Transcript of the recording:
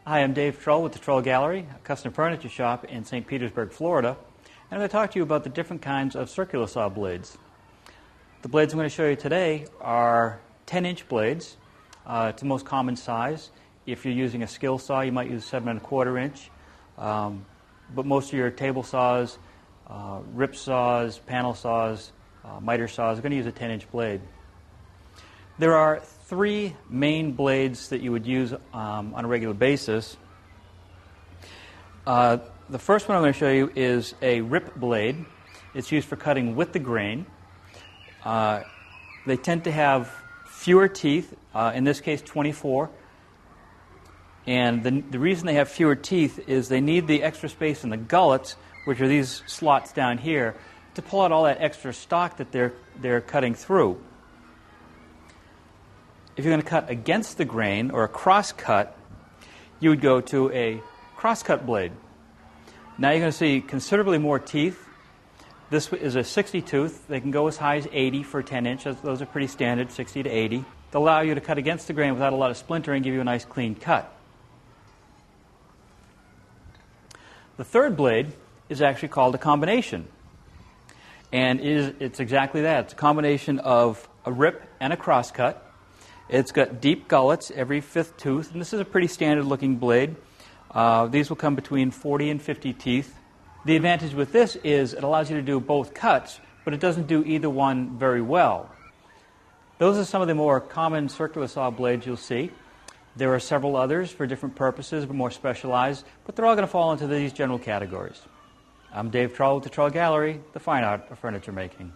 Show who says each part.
Speaker 1: Hi, I'm Dave Trull with the Trull Gallery, a custom furniture shop in St. Petersburg, Florida. And I'm going to talk to you about the different kinds of circular saw blades. The blades I'm going to show you today are 10-inch blades. It's the most common size. If you're using a skill saw, you might use 7¼ inch. But most of your table saws, rip saws, panel saws, miter saws are going to use a 10-inch blade. There are 3 main blades that you would use on a regular basis. The first one I'm going to show you is a rip blade. It's used for cutting with the grain. They tend to have fewer teeth, in this case 24. And the reason they have fewer teeth is they need the extra space in the gullets, which are these slots down here, to pull out all that extra stock that they're cutting through. If you're going to cut against the grain or a cross cut, you would go to a cross cut blade. Now you're going to see considerably more teeth. This is a 60 tooth. They can go as high as 80 for 10 inch. Those are pretty standard, 60 to 80. They'll allow you to cut against the grain without a lot of splintering, give you a nice clean cut. The third blade is actually called a combination. And it's exactly that. It's a combination of a rip and a cross cut. It's got deep gullets every 5th tooth, and this is a pretty standard looking blade. These will come between 40 and 50 teeth. The advantage with this is it allows you to do both cuts, but it doesn't do either one very well. Those are some of the more common circular saw blades you'll see. There are several others for different purposes, but more specialized, but they're all going to fall into these general categories. I'm Dave Trull with the Trull Gallery, the fine art of furniture making.